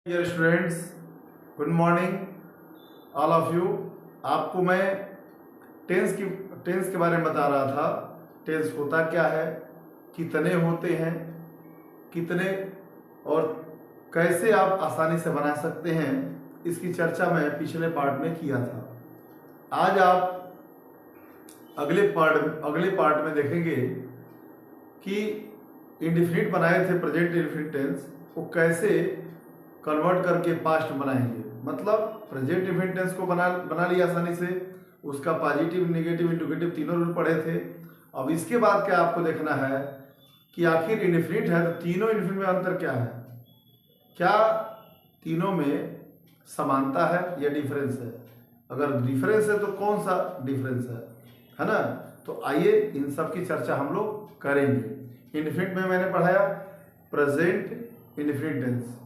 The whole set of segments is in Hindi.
Dear students, good morning all of you. आपको मैं टेंस के बारे में बता रहा था। टेंस होता क्या है, कितने होते हैं, कितने और कैसे आप आसानी से बना सकते हैं, इसकी चर्चा मैं पिछले पार्ट में किया था। आज आप अगले पार्ट में देखेंगे कि इंडेफिनिट बनाए थे प्रेजेंट इंडेफिनिट टेंस, वो कैसे कन्वर्ट करके पास्ट बनाएंगे। मतलब प्रेजेंट इंडेफिनिट टेंस को बना लिया आसानी से, उसका पॉजिटिव नेगेटिव इंडिकेटिव तीनों रूल पढ़े थे। अब इसके बाद क्या आपको देखना है कि आखिर इंडेफिनिट है तो तीनों इंडेफिनिट में अंतर क्या है, क्या तीनों में समानता है या डिफरेंस है। अगर डिफरेंस है तो कौन सा डिफरेंस है ना। तो आइए इन सब की चर्चा हम लोग करेंगे। इंडेफिनिट में मैंने पढ़ाया प्रेजेंट इंडेफिनिट टेंस।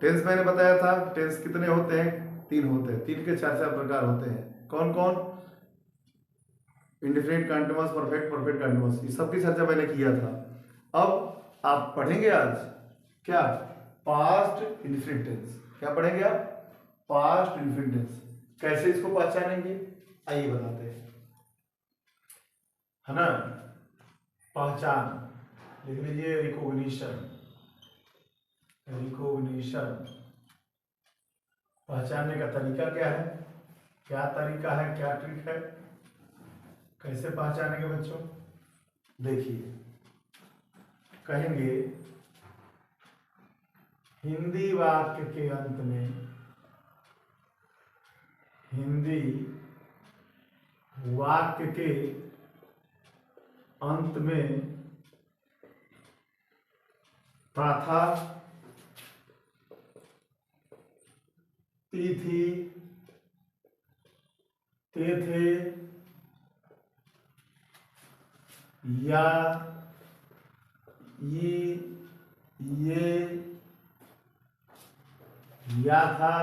टेंस मैंने बताया था, टेंस कितने होते हैं, तीन होते हैं। तीन के चार चार प्रकार होते हैं। कौन कौन? Indefinite continuous, perfect, perfect continuous, इस सब की चर्चा मैंने किया था। अब आप पढ़ेंगे आज क्या, पास्ट इंडेफिनिट टेंस। क्या पढ़ेंगे आप? Past indefinite tense. कैसे इसको पहचानेंगे आइए बताते हैं, है ना। पहचान लिख लीजिए, रिकॉग्निशन। रिकॉग्निशन पहचानने का तरीका क्या है, क्या तरीका है, क्या ट्रिक है, कैसे पहचानेंगे बच्चों। देखिए, कहेंगे हिंदी वाक्य के अंत में, हिंदी वाक्य के अंत में था, थी, थे, या, ये, या था,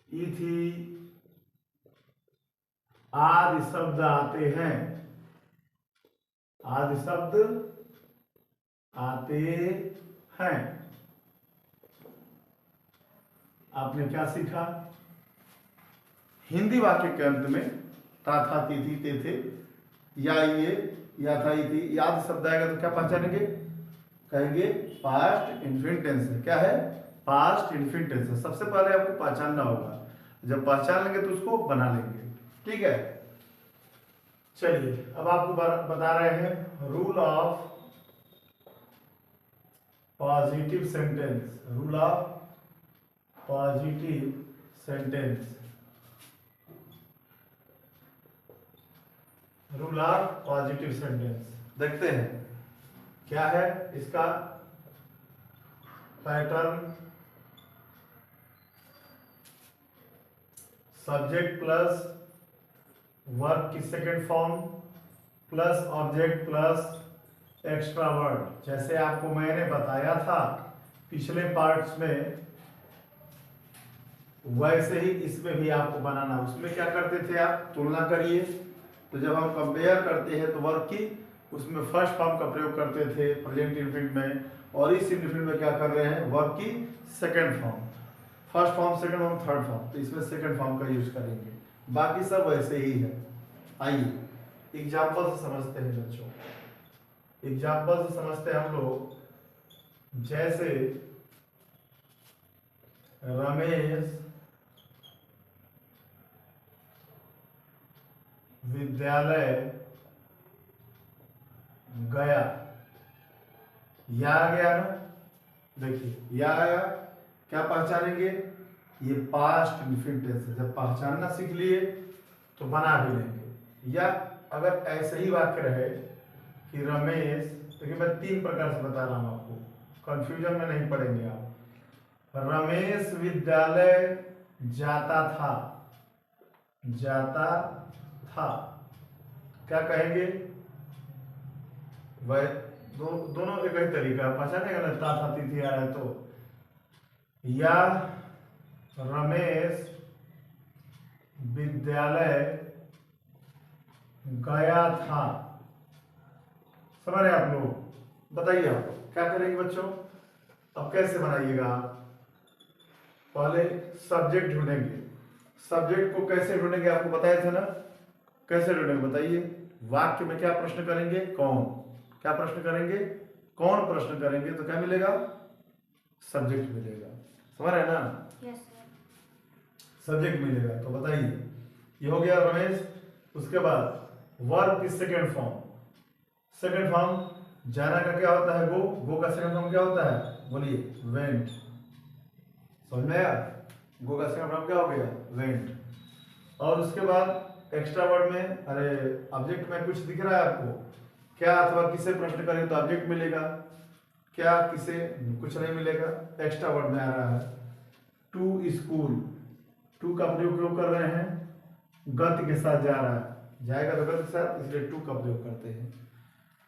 थी आदि शब्द आते हैं। आदि शब्द आते हैं। आपने क्या सीखा? हिंदी वाक्य के अंत में था, थी, थे, या, ये, या था, ये थी, याद शब्द आएगा तो क्या पहचानेंगे? कहेंगे पास्ट इंडेफिनिट टेंस है। क्या है? पास्ट इंडेफिनिट टेंस है। सबसे पहले आपको पहचानना होगा, जब पहचान लेंगे तो उसको बना लेंगे। ठीक है, चलिए अब आपको बता रहे हैं rule of positive sentence. Rule of positive sentence. Rule of positive sentence देखते हैं क्या है इसका पैटर्न। सब्जेक्ट प्लस वर्ब की second form plus object plus extra word. जैसे आपको मैंने बताया था पिछले पार्ट्स में, वैसे ही इसमें भी आपको बनाना। उसमें क्या करते थे आप? तुलना करिए। तो जब हम कंपेयर करते हैं तो वर्ब की, उसमें फर्स्ट फॉर्म का प्रयोग करते थे प्रेजेंट इंडेफिनिट में, और इस इंडेफिनिट में क्या कर रहे हैं? वर्ब की second form. First form, second form, third form, तो इसमें सेकंड फॉर्म का यूज करेंगे। बाकी सब वैसे ही है। आइए एग्जाम्पल से समझते हैं बच्चों। एग्जाम्पल से समझते हैं हम लोग। जैसे रमेश विद्यालय गया। या आ गया ना, देखिए या आया, क्या पहचानेंगे? ये पास्ट इंडेफिनिट टेंस है। जब पहचानना सीख लिए तो बना भी लेंगे। या अगर ऐसे ही वाक्य रहे कि रमेश, देखिए मैं तीन प्रकार से बता रहा हूं आपको, कंफ्यूजन में नहीं पड़ेंगे आप। रमेश विद्यालय जाता था। जाता था, क्या कहेंगे? वह दोनों एक ही तरीका पहचानेगा ना, था, थी आ रहा है तो। या रमेश विद्यालय गया था। समझ रहे आप लोग? बताइए आप क्या करेंगे बच्चों? अब कैसे बनाइएगा आप? पहले सब्जेक्ट ढूंढेंगे। सब्जेक्ट को कैसे ढूंढेंगे आपको बताया था ना, कैसे ढूंढेंगे बताइए। वाक्य में क्या प्रश्न करेंगे? कौन। क्या प्रश्न करेंगे? कौन प्रश्न करेंगे तो क्या मिलेगा? सब्जेक्ट मिलेगा। समझ रहे हैं ना? यस सब्जेक्ट मिलेगा। तो बताइए, ये हो गया रमेश। उसके बाद वर्ब की सेकेंड फॉर्म। सेकेंड फॉर्म जाना का क्या होता है? गो का सेकेंड फॉर्म क्या होता है? बोलिए, वेंट। समझ में आया? गो का सेकेंड फॉर्म क्या हो गया? वेंट। और उसके बाद एक्स्ट्रा वर्ड में, अरे ऑब्जेक्ट में कुछ दिख रहा है आपको? क्या अथवा किसे प्रश्न करें तो ऑब्जेक्ट मिलेगा, क्या किसे कुछ नहीं मिलेगा। एक्स्ट्रा वर्ड में आ रहा है टू स्कूल। टू का प्रयोग क्यों कर रहे हैं? गति के साथ जा रहा है, जाएगा तो गति के साथ, इसलिए टू का प्रयोग करते हैं।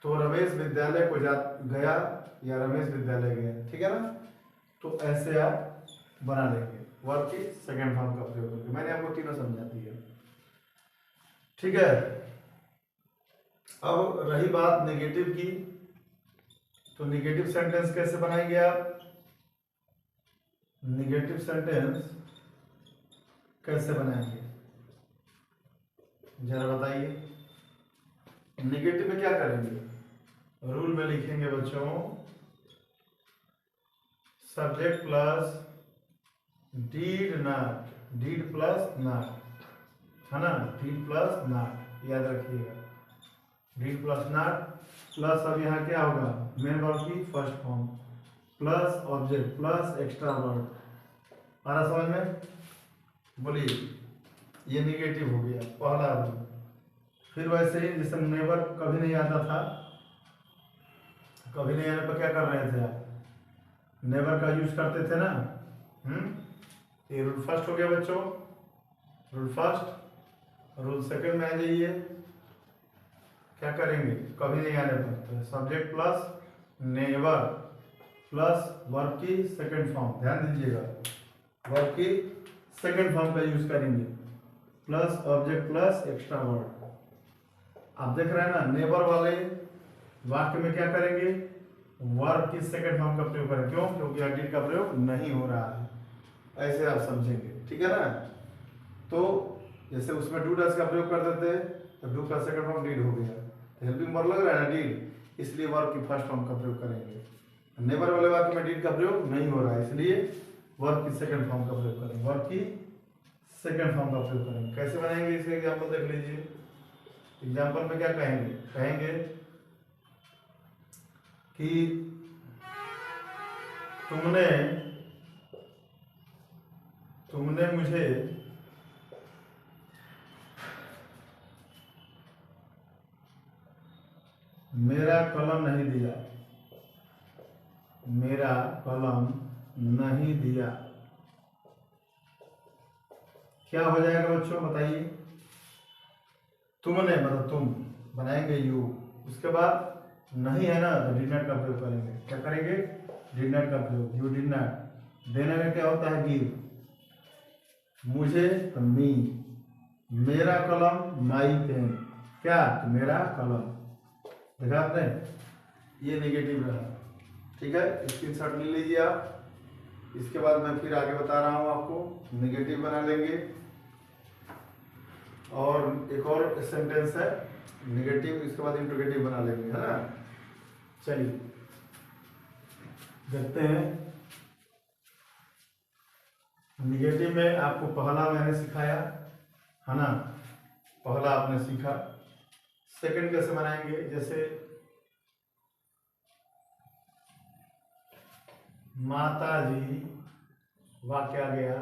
तो रमेश विद्यालय को गया या रमेश विद्यालय गया, ठीक है ना? तो ऐसे आप बना लेंगे वर्ब की सेकेंड फॉर्म का प्रयोग करके। मैंने आपको तीनों समझा दिया, ठीक है। अब रही बात नेगेटिव की, तो नेगेटिव सेंटेंस कैसे बनाएंगे आप? नेगेटिव सेंटेंस कैसे बनाएंगे जरा बताइए। नेगेटिव में क्या करेंगे? रूल में लिखेंगे बच्चों, subject plus did not, did plus not, है ना? डीड प्लस नॉट, याद रखिएगा। डीड प्लस नॉट प्लस, अब यहाँ क्या होगा? मेन वर्ब की first form plus object plus extra word. आ रहा समझ में? बोलिए, ये निगेटिव हो गया पहला रूल। फिर वैसे ही जैसे नेवर कभी नहीं आता था, कभी नहीं आने पर क्या कर रहे थे आप? नेवर का यूज करते थे ना। ये रूल फर्स्ट हो गया बच्चों, रूल फर्स्ट। रूल सेकंड में आ जाइए, क्या करेंगे? कभी नहीं आने पर तो subject plus never plus verb की सेकंड फॉर्म, ध्यान दीजिएगा, वर्ब की सेकंड फॉर्म का यूज करेंगे plus object plus extra word. आप देख रहे हैं ना, नेवर वाले वाक्य में क्या करेंगे? वर्ब की सेकंड फॉर्म का प्रयोग करें। क्यों? क्योंकि डिड का प्रयोग नहीं हो रहा है। ऐसे आप समझेंगे, ठीक है ना? तो जैसे उसमें डू डज का प्रयोग कर देते तो डू का सेकंड फॉर्म डीड हो गया, हेल्पिंग वर्ब लग रहा है ना डीड, इसलिए वर्ब की फर्स्ट फॉर्म का प्रयोग करेंगे। नेवर वाले वाक्य में डीड का प्रयोग नहीं हो रहा है, इसलिए वर्ब की सेकंड फॉर्म का प्रयोग करेंगे। वर्ब की सेकंड फॉर्म का प्रयोग करेंगे। कैसे बनाएंगे इसका एग्जांपल देख लीजिए। एग्जांपल में क्या कहेंगे? कहेंगे कि तुमने मुझे मेरा कलम नहीं दिया, मेरा कलम नहीं दिया। क्या हो जाएगा बच्चों बताइए? तुमने मतलब तुम, बनाएंगे यू, उसके बाद नहीं है ना तो डिड नॉट का प्रयोग करेंगे। क्या करेंगे? डिड नॉट का प्रयोग, यू डिड नॉट। देने में क्या होता है? गिव। मुझे तो मी, मेरा कलम माई पेन, क्या? तो मेरा कलम। देखा आपने? ये नेगेटिव रहा, ठीक है। स्क्रीनशॉट ले लीजिए आप। इसके बाद मैं फिर आगे बता रहा हूँ आपको, नेगेटिव बना लेंगे। और एक और सेंटेंस है नेगेटिव, इसके बाद इंट्रोगेटिव बना लेंगे, है ना? चलिए देखते हैं। नेगेटिव में आपको पहला मैंने सिखाया, है ना? पहला आपने सीखा। सेकंड कैसे बनाएंगे? जैसे माता जी, वाक्य आ गया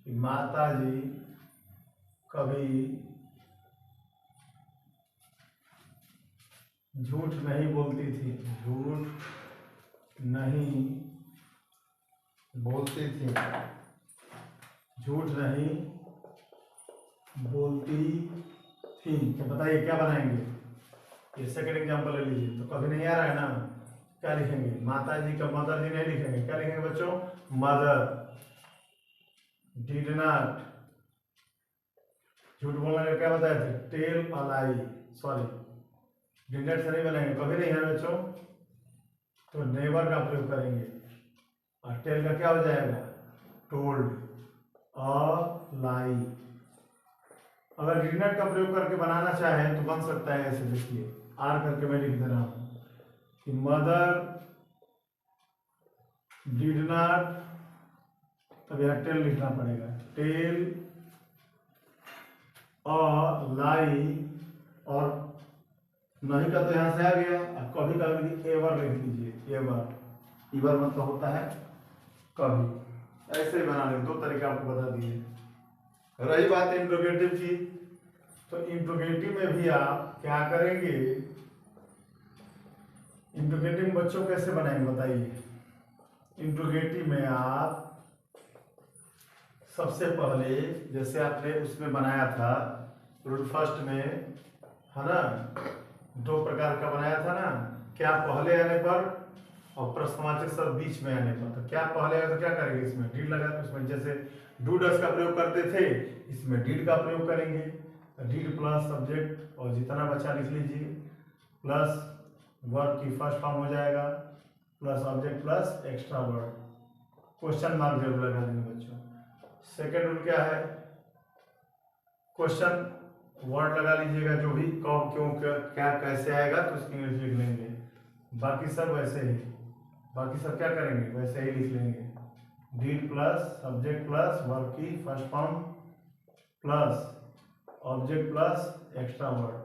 कि माता जी कभी झूठ नहीं बोलती थी, झूठ नहीं बोलती थी, झूठ नहीं बोलती थी। तो बताइए क्या बनाएंगे? ये सेकंड एग्जांपल ले लीजिए। तो कभी नहीं आ रहा है ना, क्या लिखेंगे? माता जी का मदर जी नहीं लिखेंगे, क्या लिखेंगे बच्चों? मदर डिड नॉट, झूठ बोलने का क्या बताए थे? Tell a lie, sorry did not से नहीं बनाएंगे, कभी नहीं है बच्चों। तो नेवर का प्रयोग करेंगे, और टेल का क्या हो जाएगा, टोल्ड। और लाई, अगर डिड नॉट का प्रयोग करके बनाना चाहे तो बन सकता है ऐसे, देखिए आर करके मैं लिख दे रहा हूँ कि मदर डिड नॉट, तब यहाँ टेल लिखना पड़ेगा, टेल और लाई, और नहीं का तो यहाँ से आ गया, अब कभी कभी एवर लिख लीजिए, एवर, ईवर मतलब होता है कभी, ऐसे ही बना लेंगे, दो तरीके आपको बता दिए। रही बात इंट्रोगेटिव की, तो इंट्रोगेटिव में भी आप क्या करेंगे, इंट्रोगेटिव बच्चों कैसे बनाएंगे बताइए। इंट्रोगेटिव में आप सबसे पहले, जैसे आपने उसमें बनाया था रूल फर्स्ट में, है ना, दो प्रकार का बनाया था ना, क्या पहले आने पर और प्रश्नवाचक शब्द बीच में आने पर। तो क्या पहले आए तो क्या करेंगे, इसमें डिड लगा, तो इसमें जैसे डू डस का प्रयोग करते थे, इसमें डिड का प्रयोग करेंगे, डिड प्लस सब्जेक्ट और जितना बचा लिख लीजिए, प्लस वर्ब की फर्स्ट फॉर्म हो जाएगा, plus object plus extra word, question mark जरूर लगा देंगे बच्चों। सेकेंड रूल क्या है, क्वेश्चन वर्ड लगा लीजिएगा, जो भी कब क्यों क्या कैसे आएगा तो उसकी इंग्लिश लिख लेंगे, बाकी सब वैसे ही, बाकी सब क्या करेंगे वैसे ही लिख लेंगे, did plus subject plus verb की first form plus object plus extra word,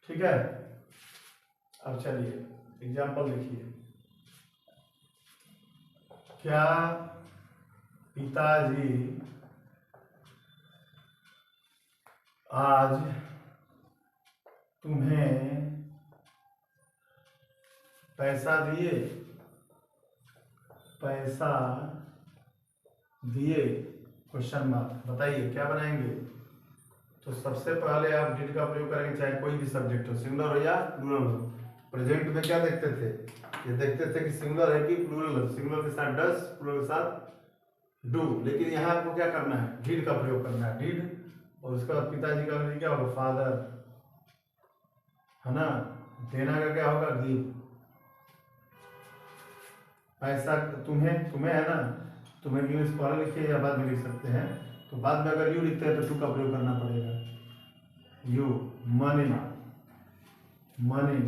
ठीक है। अब चलिए एग्जाम्पल देखिए, क्या पिताजी आज तुम्हें पैसा दिए, पैसा दिए, क्वेश्चन मार्क, बताइए क्या बनाएंगे। तो सबसे पहले आप डिड का प्रयोग करेंगे, चाहे कोई भी सब्जेक्ट हो, सिंगुलर हो या प्लूरल हो। प्रेजेंट में क्या देखते थे, ये देखते थे कि सिंगुलर है कि प्लूरल है, सिंगुलर के साथ डस, प्लूरल के साथ डू, लेकिन यहाँ आपको क्या करना है, डिड का प्रयोग करना है, डिड, और उसके बाद पिताजी का क्या होगा, फादर, है ना, देना का क्या होगा, गिव, पैसा तुम्हें, तुम्हें है ना, तुम्हें इंग्लिश पहले लिखिए या बाद में लिख सकते हैं, तो बाद में अगर यू लिखते हैं तो टू का प्रयोग करना पड़ेगा, यू, मनी, मनी,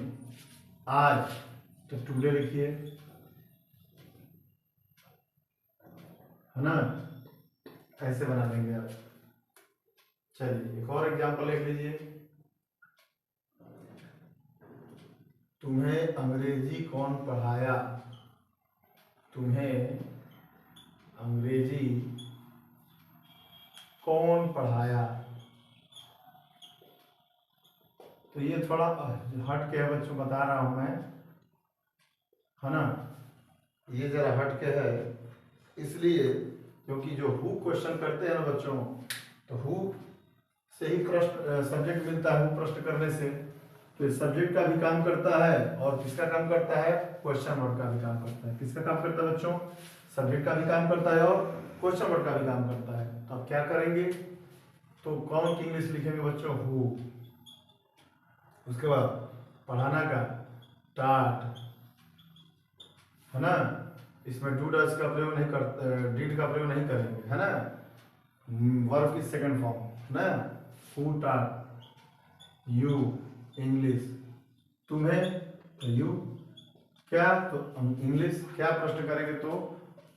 आज, तो टुडे लिखिए, है ना, ऐसे बना देंगे आप। चलिए एक और एग्जांपल लिख लीजिए, तुम्हें अंग्रेजी कौन पढ़ाया, तुम्हें अंग्रेजी कौन पढ़ाया। तो ये थोड़ा हट के है बच्चों, बता रहा हूं मैं, है ना, ये जरा हट के है, इसलिए क्योंकि जो हु क्वेश्चन करते हैं ना बच्चों, तो हु से ही प्रश्न सब्जेक्ट मिलता है, हु प्रश्न करने से, तो सब्जेक्ट का भी काम करता है और किसका काम करता है, क्वेश्चन वर्ड का भी काम करता है। किसका काम करता है बच्चों, सब्जेक्ट का भी काम करता है और क्वेश्चन वर्ड का भी काम करता है। तो अब क्या करेंगे, तो कौन की इंग्लिश लिखेंगे बच्चों, हु, उसके बाद पढ़ाना का टाट, है ना, इसमें डू डस का प्रयोग नहीं करते, डिड का प्रयोग नहीं करेंगे, है ना, वर्ब की सेकंड फॉर्म ना, हु टाट, यू इंग्लिश, तुम्हें तो यू, क्या तो इंग्लिश, क्या प्रश्न करेंगे तो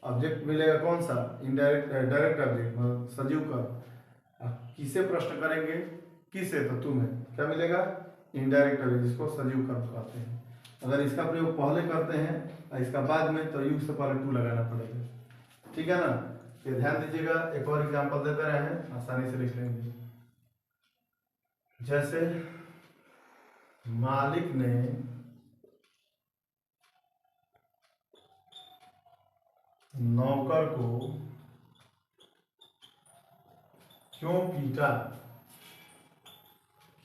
ऑब्जेक्ट मिलेगा कौन सा, इनडायरेक्ट, डायरेक्ट ऑब्जेक्ट मतलब सजीव का। किसे प्रश्न करेंगे, किसे, तो तुम्हें क्या मिलेगा, इनडायरेक्ट ऑब्जेक्ट, जिसको सजीव कर्म कहते हैं। अगर इसका प्रयोग पहले करते हैं और इसका बाद में, तो यू से पहले टू लगाना पड़ेगा, ठीक है ना। ये ध्यान दीजिएगा, एक और एग्जांपल देते रहे हैं, आसानी से लिख लेंगे। जैसे मालिक ने नौकर को क्यों पीटा,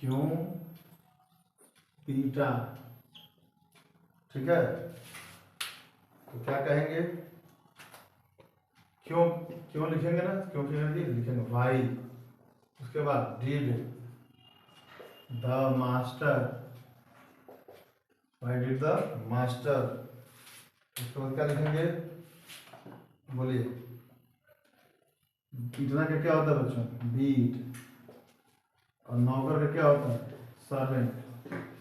क्यों पीटा, ठीक है। तो क्या कहेंगे, क्यों, क्यों लिखेंगे ना, क्यों लिखेंगे वाई, उसके बाद did the master why did the master, उसके बाद क्या लिखेंगे, बोलिए। पीटना का क्या होता है बच्चों, बीट। और नौकर का क्या होता है, सर्वेंट।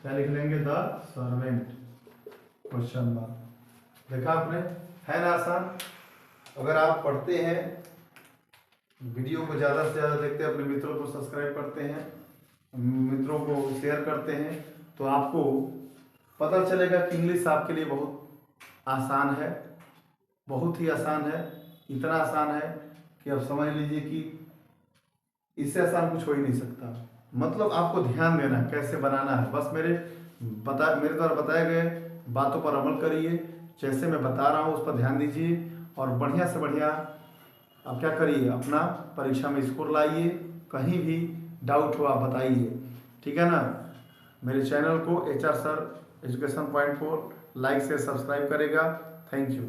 क्या लिख लेंगे, द सर्वेंट, क्वेश्चन मार्क। देखा आपने, है ना आसान। अगर आप पढ़ते हैं, वीडियो को ज़्यादा से ज़्यादा देखते हैं, अपने मित्रों को सब्सक्राइब करते हैं, मित्रों को शेयर करते हैं, तो आपको पता चलेगा कि इंग्लिश आपके लिए बहुत आसान है, बहुत ही आसान है। इतना आसान है कि आप समझ लीजिए कि इससे आसान कुछ हो ही नहीं सकता। मतलब आपको ध्यान देना है कैसे बनाना है, बस मेरे द्वारा बताए गए बातों पर अमल करिए, जैसे मैं बता रहा हूँ उस पर ध्यान दीजिए, और बढ़िया से बढ़िया आप क्या करिए, अपना परीक्षा में स्कोर लाइए। कहीं भी डाउट हो आप बताइए, ठीक है ना। मेरे चैनल को HR सर एजुकेशन पॉइंट को लाइक से सब्सक्राइब करेगा। Thank you.